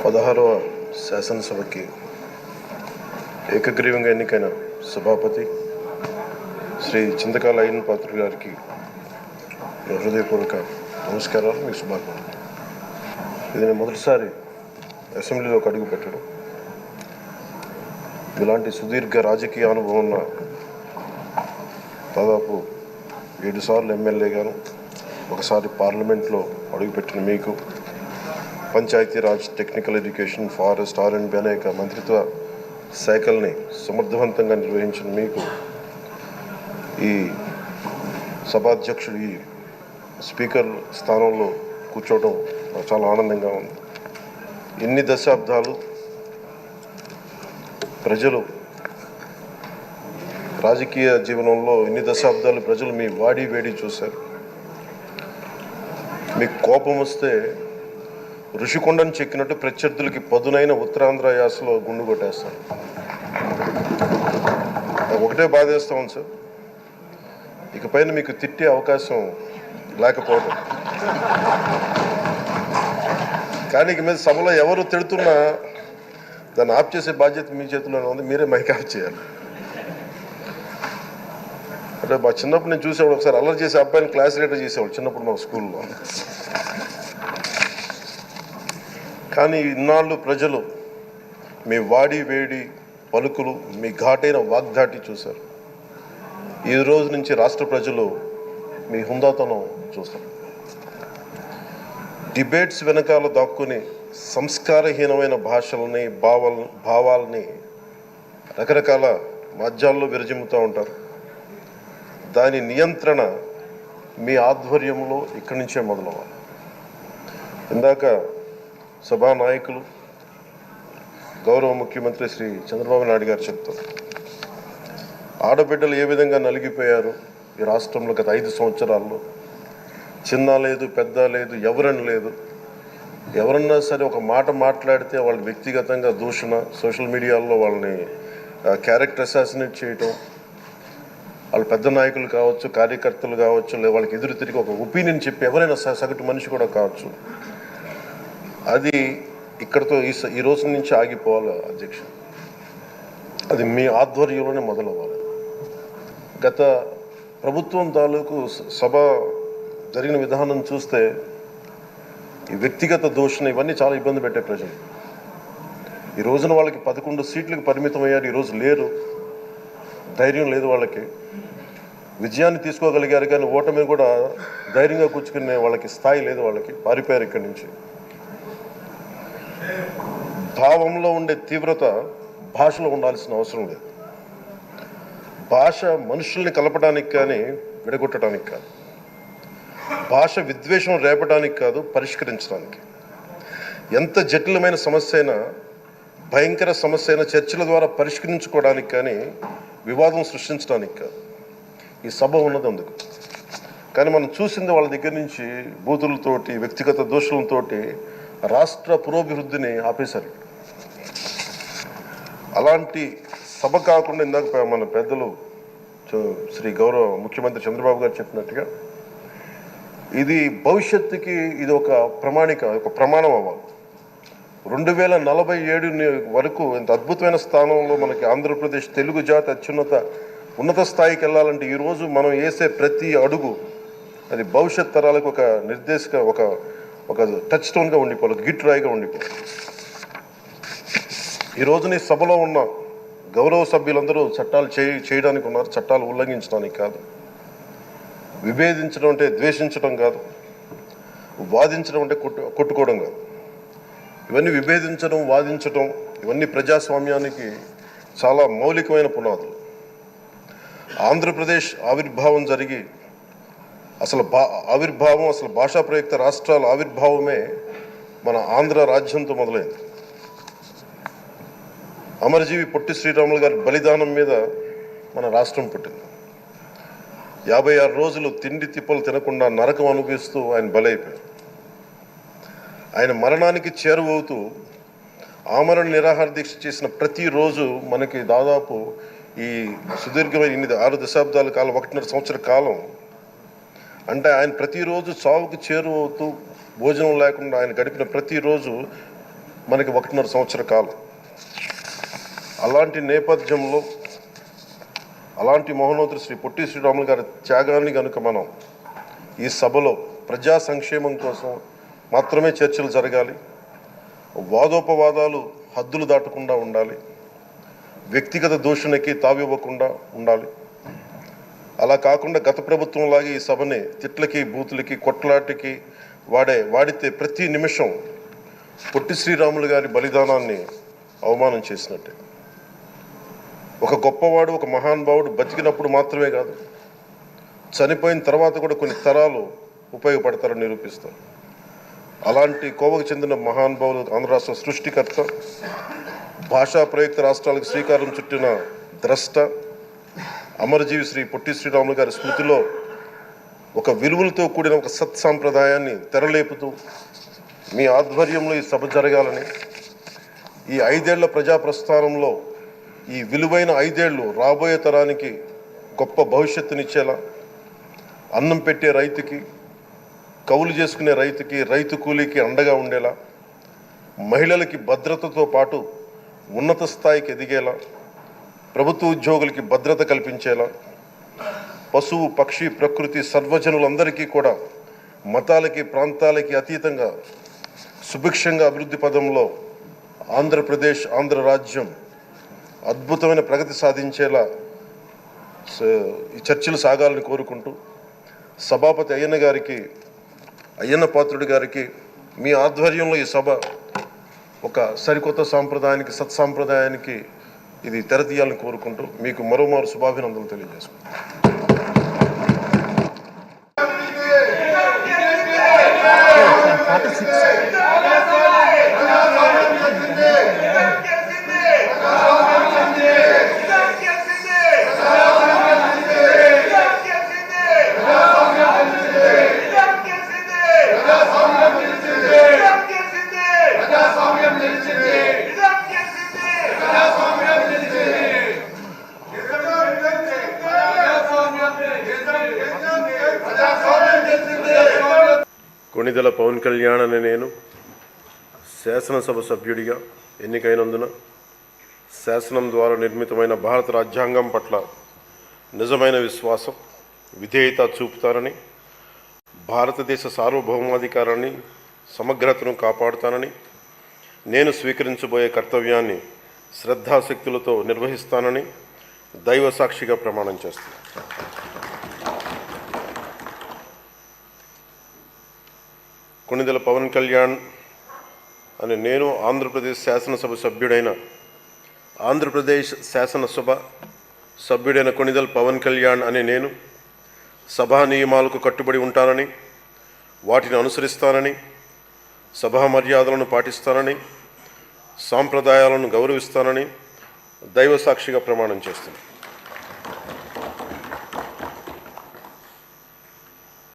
16వ శాసనసభకి ఏకగ్రీవంగా ఎన్నికైన సభాపతి శ్రీ చింతకాయల అయ్యన్న పాత్రుడు గారికి హృదయపూర్వక నమస్కారాలు, మీకు శుభాకాంక్షలు. ఇది నేను మొదటిసారి అసెంబ్లీలోకి అడుగు పెట్టడం. ఇలాంటి సుదీర్ఘ రాజకీయ అనుభవం ఉన్న దాదాపు 7 సార్లు ఎమ్మెల్యేగాను, ఒకసారి పార్లమెంట్లో అడుగుపెట్టిన మీకు, Panchayati Raj, technical education, forest, R&B అనేక మంత్రిత్వ శాఖల్ని సమర్థవంతంగా నిర్వహించిన మీకు, ఈ సభాధ్యక్షుడు ఈ స్పీకర్ స్థానంలో కూర్చోవడం నాకు చాలా ఆనందంగా ఉంది. ఇన్ని దశాబ్దాలు ప్రజలు రాజకీయ జీవనంలో ప్రజలు మీ వాడి వేడి చూశారు. మీకు కోపం వస్తే ఋషికొండను చెక్కినట్టు ప్రత్యర్థులకి పదునైన ఉత్తరాంధ్ర యాసలో గుండు కొట్టేస్తారు. నాకు ఒకటే బాధేస్తాం సార్, ఇకపైన మీకు తిట్టే అవకాశం లేకపోవడం. కానీ ఇక మీద సభలో ఎవరు తిడుతున్నా దాన్ని ఆఫ్ చేసే బాధ్యత మీ చేతిలోనే ఉంది. మీరే మైక్ ఆఫ్ చేయాలి. అంటే మా చిన్నప్పుడు నేను చూసేవాడు, ఒకసారి అల్లరి చేసే అబ్బాయిని క్లాస్ లీడర్ చేసేవాడు చిన్నప్పుడు మా స్కూల్లో. కానీ ఇన్నాళ్ళు ప్రజలు మీ వాడి వేడి పలుకులు, మీ ఘాటైన వాగ్దాటి చూశారు. ఈ రోజు నుంచి రాష్ట్ర ప్రజలు మీ హుందాతనం చూస్తారు. డిబేట్స్ వెనకాల దాక్కుని సంస్కారహీనమైన భాషలని, భావాలని రకరకాల మాధ్యాల్లో విరజిమ్ముతూ ఉంటారు. దాని నియంత్రణ మీ ఆధ్వర్యంలో ఇక్కడి నుంచే మొదలవ్వాలి. ఇందాక సభానాయకులు గౌరవ ముఖ్యమంత్రి శ్రీ చంద్రబాబు నాయుడు గారు చెప్తారు, ఆడబిడ్డలు ఏ విధంగా నలిగిపోయారు ఈ రాష్ట్రంలో గత 5 సంవత్సరాల్లో. చిన్న లేదు, పెద్ద లేదు, ఎవరని లేదు. ఎవరన్నా సరే ఒక మాట మాట్లాడితే వాళ్ళకి వ్యక్తిగతంగా దూషణ, సోషల్ మీడియాలో వాళ్ళని క్యారెక్టర్ అసాసినేట్ చేయటం, వాళ్ళు పెద్ద నాయకులు కావచ్చు, కార్యకర్తలు కావచ్చు, లేదా వాళ్ళకి ఎదురు తిరిగి ఒక ఒపీనియన్ చెప్పి ఎవరైనా సగటు మనిషి కూడా కావచ్చు, అది ఇక్కడతో ఈ రోజు నుంచి ఆగిపోవాలి అధ్యక్ష. అది మీ ఆధ్వర్యంలోనే మొదలవ్వాలి. గత ప్రభుత్వం తాలూకు సభ జరిగిన విధానం చూస్తే ఈ వ్యక్తిగత దూషణ ఇవన్నీ చాలా ఇబ్బంది పెట్టే ప్రజలు. ఈ రోజున వాళ్ళకి 11 సీట్లకు పరిమితం అయ్యారు, ఈరోజు లేరు, ధైర్యం లేదు వాళ్ళకి. విజయాన్ని తీసుకోగలిగారు కానీ ఓటమిని కూడా ధైర్యంగా కూర్చుకునే వాళ్ళకి స్థాయి లేదు, వాళ్ళకి పారిపోయారు ఇక్కడి నుంచి. భావంలో ఉండే తీవ్రత భాషలో ఉండాల్సిన అవసరం లేదు. భాష మనుషుల్ని కలపడానికి కానీ విడగొట్టడానికి కాదు. భాష విద్వేషం రేపడానికి కాదు, పరిష్కరించడానికి. ఎంత జటిలమైన సమస్య అయినా, భయంకర సమస్య అయినా చర్చల ద్వారా పరిష్కరించుకోవడానికి కానీ వివాదం సృష్టించడానికి కాదు. ఈ సభ ఉన్నది అందుకు. కానీ మనం చూసింది వాళ్ళ దగ్గర నుంచి బూతులతోటి, వ్యక్తిగత దోషులతోటి రాష్ట్ర పురోభివృద్ధిని ఆపేశారు. అలాంటి సభ కాకుండా ఇందాక మన పెద్దలు శ్రీ గౌరవ ముఖ్యమంత్రి చంద్రబాబు గారు చెప్పినట్టుగా ఇది భవిష్యత్తుకి ఇది ఒక ప్రమాణం అవ్వాలి. 2047 వరకు ఇంత అద్భుతమైన స్థానంలో మనకి ఆంధ్రప్రదేశ్ తెలుగు జాతి ఉన్నత స్థాయికి వెళ్ళాలంటే ఈరోజు మనం వేసే ప్రతి అడుగు అది భవిష్యత్ తరాలకు ఒక ఒక టచ్ స్టోన్గా ఉండిపోవాలి, ఒక గిట్ రాయిగా ఉండిపోవాలి. ఈ రోజున ఈ సభలో ఉన్న గౌరవ సభ్యులందరూ చట్టాలు చేయడానికి ఉన్నారు, చట్టాలు ఉల్లంఘించడానికి కాదు. విభేదించడం అంటే ద్వేషించడం కాదు, వాదించడం అంటే కొట్టుకోవడం కాదు. ఇవన్నీ విభేదించడం, వాదించడం ఇవన్నీ ప్రజాస్వామ్యానికి చాలా మౌలికమైన పునాదులు. ఆంధ్రప్రదేశ్ ఆవిర్భావం జరిగి అసలు భాషా ప్రయుక్త రాష్ట్రాల ఆవిర్భావమే మన ఆంధ్ర రాజ్యంతో మొదలైంది. అమరజీవి పొట్టి శ్రీరాములు గారి బలిదానం మీద మన రాష్ట్రం పుట్టింది. 56 రోజులు తిండి తిప్పలు తినకుండా నరకం అనుభవిస్తూ ఆయన బలైపోయారు. ఆయన మరణానికి చేరువవుతూ ఆమరణ నిరాహార దీక్ష చేసిన ప్రతిరోజు మనకి దాదాపు ఈ సుదీర్ఘమైన 6 దశాబ్దాల కాలం, 1.5 సంవత్సర కాలం అంటే ఆయన ప్రతిరోజు చావుకు చేరువవుతూ భోజనం లేకుండా ఆయన గడిపిన ప్రతిరోజు మనకి 1.5 సంవత్సర కాలం. అలాంటి నేపథ్యంలో అలాంటి మహోన్నతుడు శ్రీ పొట్టి శ్రీరాములు గారి త్యాగాన్ని కనుక మనం ఈ సభలో ప్రజా సంక్షేమం కోసం మాత్రమే చర్చలు జరగాలి, వాదోపవాదాలు హద్దులు దాటకుండా ఉండాలి, వ్యక్తిగత దూషణకి తావివ్వకుండా ఉండాలి. అలా కాకుండా గత ప్రభుత్వంలాగే ఈ సభని తిట్లకి బూతులకి కొట్లాటికి వాడితే ప్రతి నిమిషం పొట్టి శ్రీరాములు గారి బలిదానాన్ని అవమానం చేసినట్టే. ఒక గొప్పవాడు, ఒక మహానుభావుడు బతికినప్పుడు మాత్రమే కాదు, చనిపోయిన తర్వాత కూడా కొన్ని తరాలు ఉపయోగపడతారని నిరూపిస్తారు. అలాంటి కోవకు చెందిన మహానుభావులు ఆంధ్ర రాష్ట్ర సృష్టికర్త, భాషా ప్రయుక్త రాష్ట్రాలకు శ్రీకారం చుట్టిన ద్రష్ట, అమరజీవి శ్రీ పొట్టి శ్రీరాములు గారి స్మృతిలో ఒక విలువలతో కూడిన ఒక సత్సాంప్రదాయాన్ని తెరలేపుతూ మీ ఆధ్వర్యంలో ఈ సభ జరగాలని, ఈ 5 ఏళ్ల ప్రజా ప్రస్థానంలో ఈ విలువైన 5 ఏళ్ళు రాబోయే తరానికి గొప్ప భవిష్యత్తునిచ్చేలా, అన్నం పెట్టే రైతుకి, కౌలు చేసుకునే రైతుకి, రైతు కూలీకి అండగా ఉండేలా, మహిళలకి భద్రతతో పాటు ఉన్నత స్థాయికి ఎదిగేలా, ప్రభుత్వ ఉద్యోగులకి భద్రత కల్పించేలా, పశువు పక్షి ప్రకృతి సర్వజనులందరికీ కూడా మతాలకి ప్రాంతాలకి అతీతంగా సుభిక్షంగా అభివృద్ధి పదంలో ఆంధ్రప్రదేశ్, ఆంధ్ర రాజ్యం అద్భుతమైన ప్రగతి సాధించేలా ఈ చర్చలు సాగాలని కోరుకుంటూ, సభాపతి అయ్యన్న పాత్రుడి గారికి మీ ఆధ్వర్యంలో ఈ సభ ఒక సరికొత్త సాంప్రదాయానికి, సత్సాంప్రదాయానికి ఇది తెరతీయాలని కోరుకుంటూ మీకు మరోమారు శుభాభినందనలు తెలియజేసుకుంటాను. కొణిదెల పవన్ కళ్యాణ్ అనే నేను శాసనసభ సభ్యుడిగా ఎన్నికైనందున శాసనం ద్వారా నిర్మితమైన భారత రాజ్యాంగం పట్ల నిజమైన విశ్వాసం, విధేయత చూపుతానని, భారతదేశ సార్వభౌమాధికారాన్ని, సమగ్రతను కాపాడుతానని, నేను స్వీకరించబోయే కర్తవ్యాన్ని శ్రద్ధాశక్తులతో నిర్వహిస్తానని దైవ సాక్షిగా ప్రమాణం చేస్తున్నాను. కొణిదెల పవన్ కళ్యాణ్ అని నేను ఆంధ్రప్రదేశ్ శాసనసభ సభ్యుడైన కొణిదెల పవన్ కళ్యాణ్ అని నేను సభా నియమాలకు కట్టుబడి ఉంటానని, వాటిని అనుసరిస్తానని, సభా మర్యాదలను పాటిస్తానని, సాంప్రదాయాలను గౌరవిస్తానని దైవ సాక్షిగా ప్రమాణం చేస్తున్నాను.